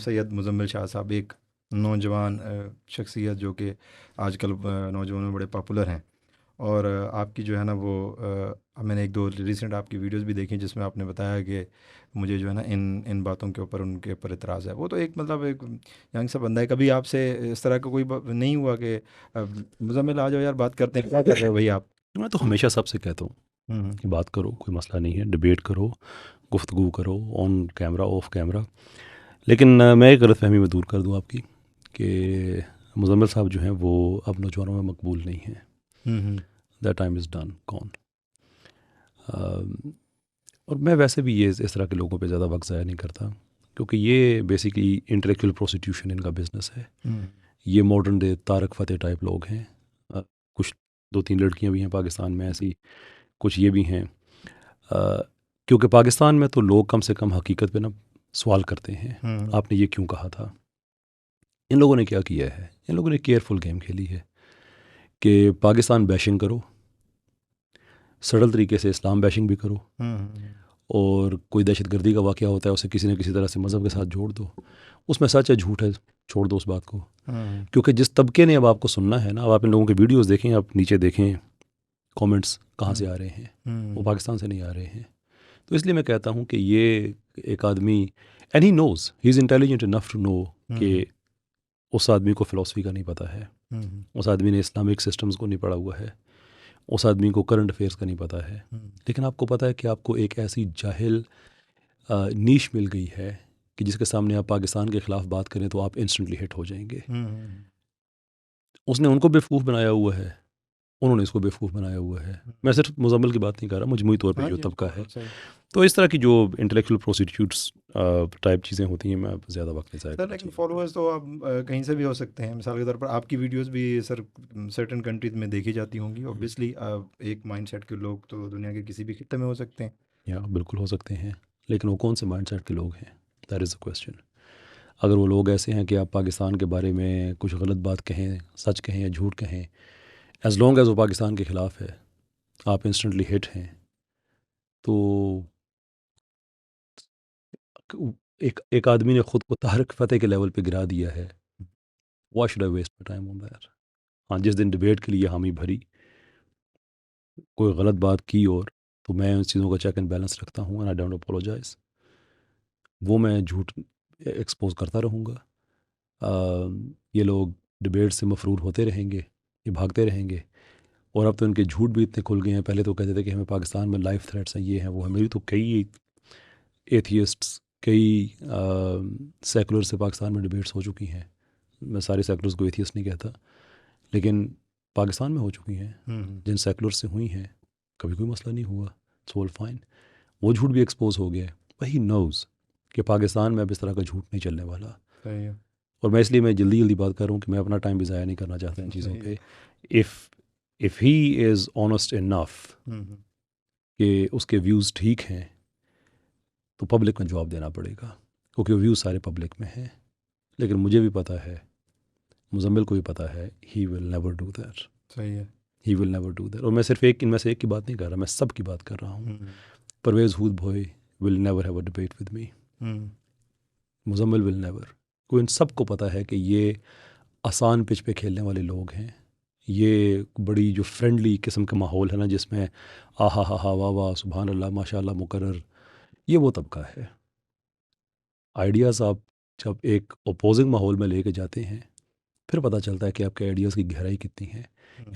सैयद मुज़म्मिल शाह साहब एक नौजवान शख्सियत जो कि आजकल नौजवानों में बड़े पॉपुलर हैं। और आपकी जो है ना वो मैंने एक दो रिसेंट आपकी वीडियोस भी देखी जिसमें आपने बताया कि मुझे जो है ना इन इन बातों के ऊपर उनके ऊपर इतराज़ है। वो तो एक मतलब एक यंग सा बंदा है। कभी आपसे इस तरह का कोई नहीं हुआ कि मुज़म्मिल आ जाओ यार बात करते हैं, क्या कर रहे हो भाई आप? मैं तो हमेशा सबसे कहता हूँ हम्म। कि बात करो, कोई मसला नहीं है, डिबेट करो, गुफ्तगू करो, ऑन कैमरा ऑफ कैमरा। लेकिन मैं एक गलतफहमी में दूर कर दूँ आपकी कि मुज़म्मिल साहब जो हैं वो अब नौजवानों में मकबूल नहीं हैं। Hmm. That time is done gone. और मैं वैसे भी ये इस तरह के लोगों पे ज़्यादा वक्त ज़ाया नहीं करता, क्योंकि ये बेसिकली इंटेलेक्चुअल प्रोस्टिट्यूशन इनका बिजनेस है। हम्म। ये मॉडर्न डे तारक फ़तेह टाइप लोग हैं। कुछ दो तीन लड़कियां भी हैं पाकिस्तान में ऐसी, कुछ ये भी हैं। अ, क्योंकि पाकिस्तान में तो लोग कम से कम हकीकत पे ना सवाल करते हैं, हम्म। आपने ये क्यों कहा था। इन लोगों ने क्या किया है? इन लोगों ने केयरफुल गेम खेली है कि पाकिस्तान बैशिंग करो, सरल तरीके से इस्लाम बैशिंग भी करो, हम्म। और कोई दहशतगर्दी का वाक़या होता है उसे किसी न किसी तरह से मज़हब के साथ जोड़ दो। उसमें सच है झूठ है, छोड़ दो उस बात को। हम्म। क्योंकि जिस तबके ने अब आपको सुनना है ना, अब आप इन लोगों के वीडियोस देखें, आप नीचे देखें कमेंट्स कहाँ से हम्म। आ रहे हैं, वो हम्म। पाकिस्तान से नहीं आ रहे हैं। तो इसलिए मैं कहता हूँ कि ये एक आदमी, and he knows, he is intelligent enough to know कि हम्म। उस आदमी को फ़िलासफ़ी का नहीं पता है, हम्म। उस आदमी ने इस्लामिक सिस्टम्स को नहीं पढ़ा हुआ है, उस आदमी को करंट अफेयर्स का नहीं पता है। हम्म। लेकिन आपको पता है कि आपको एक ऐसी जाहिल नीश मिल गई है कि जिसके सामने आप पाकिस्तान के ख़िलाफ़ बात करें तो आप इंस्टेंटली हिट हो जाएंगे। हम्म। उसने उनको बेवकूफ़ बनाया हुआ है, उन्होंने इसको बेवकूफ़ बनाया हुआ है। मैं सिर्फ मुज़म्मिल की बात नहीं कर रहा, मजमूई तौर पे हाँ जो जी, तबका है। सही। तो इस तरह की जो इंटेलेक्चुअल प्रोस्टिट्यूट्स टाइप चीज़ें होती हैं, मैं ज़्यादा वक्त नहीं ज़ाया सर करना लेकिन चाहिए उन पे। फॉलोअर्स तो आप कहीं से भी हो सकते हैं। मिसाल के तौर पर आपकी वीडियोस भी सर सर्टेन कंट्रीज में देखी जाती होंगी ऑब्वियसली। एक माइंडसेट के लोग तो दुनिया के किसी भी खित्ते में हो सकते हैं। या बिल्कुल हो सकते हैं, लेकिन वो कौन से माइंडसेट के लोग हैं? That is the question. अगर वो लोग ऐसे हैं कि आप पाकिस्तान के बारे में कुछ गलत बात कहें, सच कहें या झूठ कहें, एज़ लॉन्ग एज़ वो पाकिस्तान के ख़िलाफ़ है, आप इंस्टेंटली हिट हैं। तो एक एक आदमी ने ख़ुद को तारक फ़तेह के लेवल पे गिरा दिया है। Why should I waste my time on that? हाँ, जिस दिन डिबेट के लिए हामी भरी, कोई गलत बात की, और तो मैं उन चीज़ों का चेक एंड बैलेंस रखता हूँ, एंड आई डोंट अपोलोजाइज़। वो मैं झूठ एक्सपोज़ करता रहूँगा। ये लोग डिबेट से मफरूर होते रहेंगे, ये भागते रहेंगे। और अब तो इनके झूठ भी इतने खुल गए हैं। पहले तो कहते थे कि हमें पाकिस्तान में लाइफ थ्रेट्स हैं, ये हैं वो हैं। मेरी तो कई एथियस्ट्स, कई सेकुलर से पाकिस्तान में डिबेट्स हो चुकी हैं। मैं सारे सेकुलर्स को एथियस्ट नहीं कहता, लेकिन पाकिस्तान में हो चुकी हैं। हम्म। जिन सेकुलर से हुई हैं, कभी कोई मसला नहीं हुआ, इट्स ऑल फाइन। वो झूठ भी एक्सपोज हो गया है। वही नोज़ कि पाकिस्तान में अब इस तरह का झूठ नहीं चलने वाला। सही है। और मैं इसलिए मैं जल्दी जल्दी बात कर रहा हूँ कि मैं अपना टाइम भी ज़ाया नहीं करना चाहता इन चीज़ों सही है। पे। If if he is honest enough hmm. कि उसके व्यूज़ ठीक हैं, तो पब्लिक में जवाब देना पड़ेगा, क्योंकि व्यूज़ सारे पब्लिक में हैं। लेकिन मुझे भी पता है, मुज़म्मिल को भी पता है, he will never do that. सही है। He will never do that. और मैं सिर्फ एक इनमें से एक की बात नहीं कर रहा, मैं सब की बात कर रहा हूँ। Hmm. Pervez Hoodbhoy will never have a debate with me. Hmm. Muzammil will never. को इन सब को पता है कि ये आसान पिच पे खेलने वाले लोग हैं। ये बड़ी जो फ्रेंडली किस्म का माहौल है ना, जिसमें आहा हा वाह वाह सुबहान अल्लाह माशाल्लाह मुकर्रर, ये वो तबका है। आइडियाज़ आप जब एक अपोजिंग माहौल में लेके जाते हैं, फिर पता चलता है कि आपके आइडियाज़ की गहराई कितनी है।